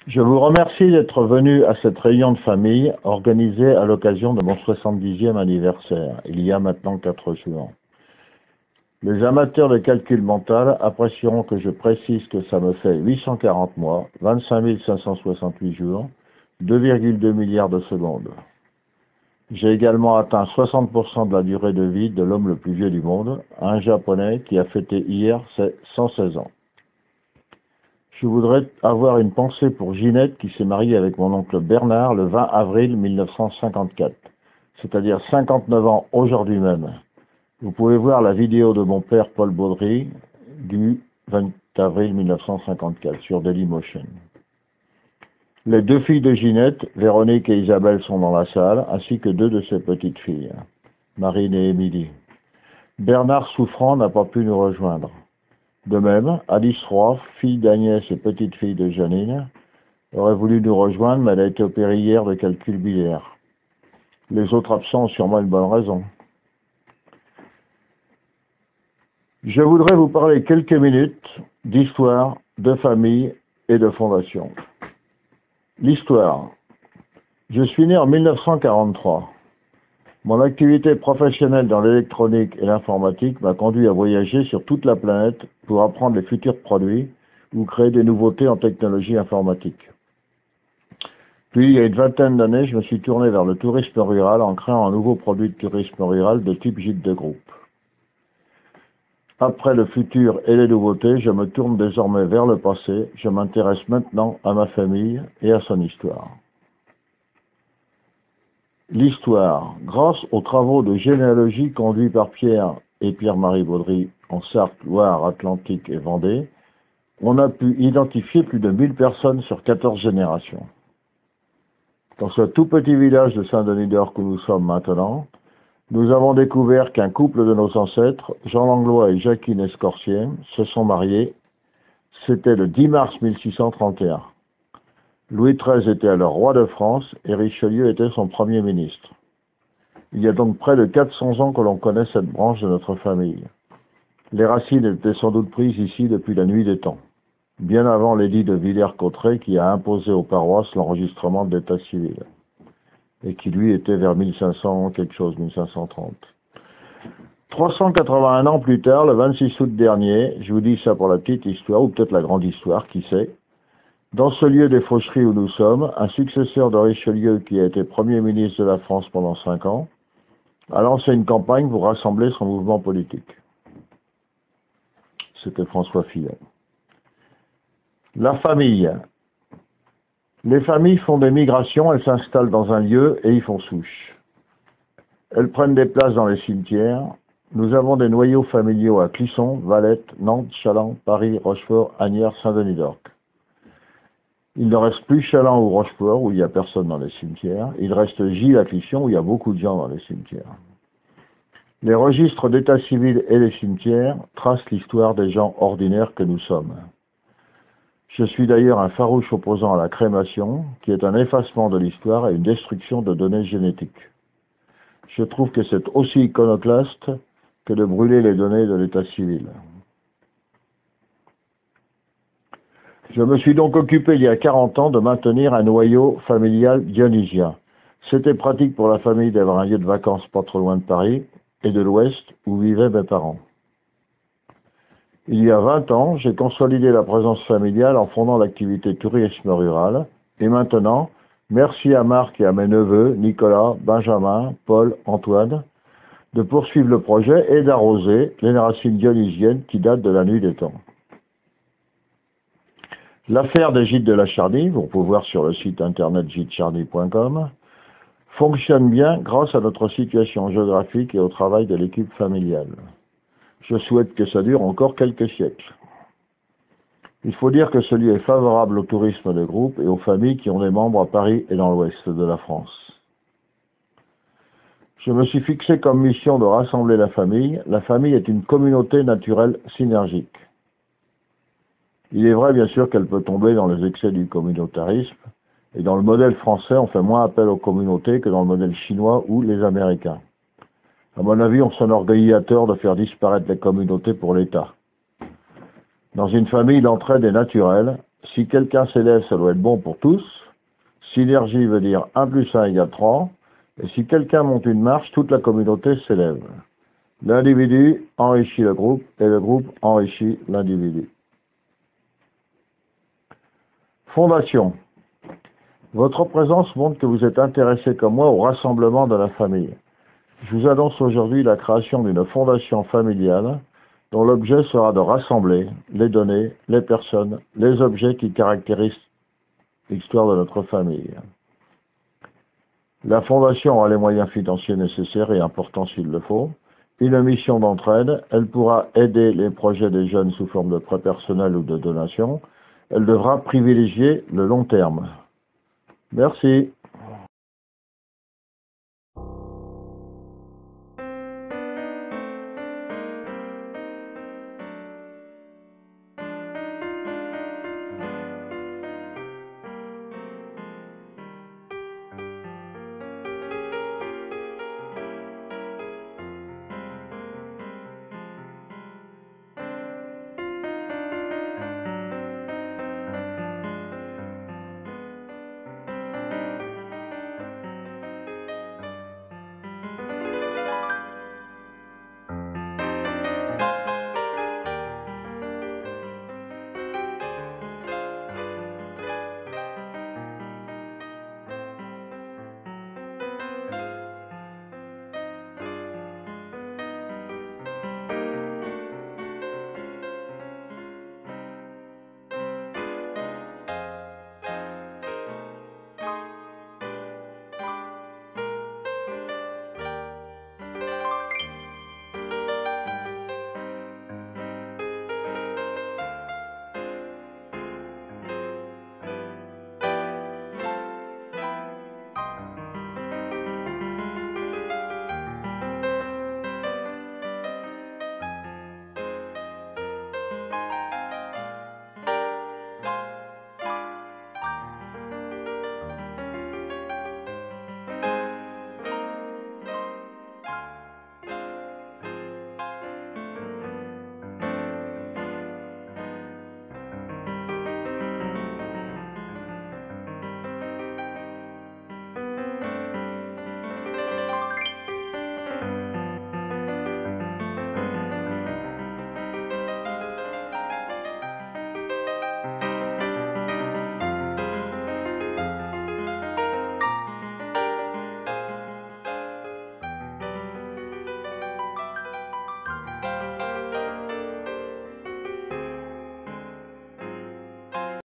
Je vous remercie d'être venu à cette réunion de famille organisée à l'occasion de mon 70e anniversaire, il y a maintenant 4 jours. Les amateurs de calcul mental apprécieront que je précise que ça me fait 840 mois, 25 568 jours, 2,2 milliards de secondes. J'ai également atteint 60% de la durée de vie de l'homme le plus vieux du monde, un Japonais qui a fêté hier ses 116 ans. Je voudrais avoir une pensée pour Ginette qui s'est mariée avec mon oncle Bernard le 20 avril 1954, c'est-à-dire 59 ans aujourd'hui même. Vous pouvez voir la vidéo de mon père Paul Baudry du 20 avril 1954 sur Dailymotion. Les 2 filles de Ginette, Véronique et Isabelle, sont dans la salle, ainsi que 2 de ses petites filles, Marine et Émilie. Bernard souffrant n'a pas pu nous rejoindre. De même, Alice Roy, fille d'Agnès et petite fille de Janine, aurait voulu nous rejoindre, mais elle a été opérée hier de calcul biliaire. Les autres absents ont sûrement une bonne raison. Je voudrais vous parler quelques minutes d'histoire, de famille et de fondation. L'histoire. Je suis né en 1943. Mon activité professionnelle dans l'électronique et l'informatique m'a conduit à voyager sur toute la planète pour apprendre les futurs produits ou créer des nouveautés en technologie informatique. Puis, il y a une vingtaine d'années, je me suis tourné vers le tourisme rural en créant un nouveau produit de tourisme rural de type gîte de groupe. Après le futur et les nouveautés, je me tourne désormais vers le passé. Je m'intéresse maintenant à ma famille et à son histoire. L'histoire. Grâce aux travaux de généalogie conduits par Pierre et Pierre-Marie Baudry en Sarthe, Loire, Atlantique et Vendée, on a pu identifier plus de 1000 personnes sur 14 générations. Dans ce tout petit village de Saint-Denis-d'Orc où nous sommes maintenant, nous avons découvert qu'un couple de nos ancêtres, Jean Langlois et Jacqueline Escorcier, se sont mariés. C'était le 10 mars 1631. Louis XIII était alors roi de France et Richelieu était son premier ministre. Il y a donc près de 400 ans que l'on connaît cette branche de notre famille. Les racines étaient sans doute prises ici depuis la nuit des temps, bien avant l'édit de Villers-Cotterêts qui a imposé aux paroisses l'enregistrement de l'état civil, et qui lui était vers 1500 quelque chose, 1530. 381 ans plus tard, le 26 août dernier, je vous dis ça pour la petite histoire, ou peut-être la grande histoire, qui sait, dans ce lieu des Faucheries où nous sommes, un successeur de Richelieu qui a été Premier ministre de la France pendant 5 ans, a lancé une campagne pour rassembler son mouvement politique. C'était François Fillon. La famille. Les familles font des migrations, elles s'installent dans un lieu et y font souche. Elles prennent des places dans les cimetières. Nous avons des noyaux familiaux à Clisson, Valette, Nantes, Challans, Paris, Rochefort, Asnières, Saint-Denis-d'Orc. Il ne reste plus Challans ou Rochefort où il n'y a personne dans les cimetières. Il reste Gilles à Clisson où il y a beaucoup de gens dans les cimetières. Les registres d'état civil et les cimetières tracent l'histoire des gens ordinaires que nous sommes. Je suis d'ailleurs un farouche opposant à la crémation, qui est un effacement de l'histoire et une destruction de données génétiques. Je trouve que c'est aussi iconoclaste que de brûler les données de l'état civil. Je me suis donc occupé il y a 40 ans de maintenir un noyau familial dionysien. C'était pratique pour la famille d'avoir un lieu de vacances pas trop loin de Paris et de l'Ouest où vivaient mes parents. Il y a 20 ans, j'ai consolidé la présence familiale en fondant l'activité tourisme rural. Et maintenant, merci à Marc et à mes neveux, Nicolas, Benjamin, Paul, Antoine, de poursuivre le projet et d'arroser les racines dionysiennes qui datent de la nuit des temps. L'affaire des gîtes de la Charnie, vous pouvez voir sur le site internet gitecharnie.com, fonctionne bien grâce à notre situation géographique et au travail de l'équipe familiale. Je souhaite que ça dure encore quelques siècles. Il faut dire que ce lieu est favorable au tourisme de groupe et aux familles qui ont des membres à Paris et dans l'ouest de la France. Je me suis fixé comme mission de rassembler la famille. La famille est une communauté naturelle synergique. Il est vrai bien sûr qu'elle peut tomber dans les excès du communautarisme, et dans le modèle français, on fait moins appel aux communautés que dans le modèle chinois ou les Américains. À mon avis, on s'enorgueillit à tort de faire disparaître les communautés pour l'État. Dans une famille, l'entraide est naturelle, Si quelqu'un s'élève, ça doit être bon pour tous. Synergie veut dire 1 plus 1 égale 3. Et si quelqu'un monte une marche, toute la communauté s'élève. L'individu enrichit le groupe et le groupe enrichit l'individu. Fondation. Votre présence montre que vous êtes intéressé comme moi au rassemblement de la famille. Je vous annonce aujourd'hui la création d'une fondation familiale dont l'objet sera de rassembler les données, les personnes, les objets qui caractérisent l'histoire de notre famille. La fondation aura les moyens financiers nécessaires et importants s'il le faut. Une mission d'entraide, elle pourra aider les projets des jeunes sous forme de prêts personnels ou de donations. Elle devra privilégier le long terme. Merci.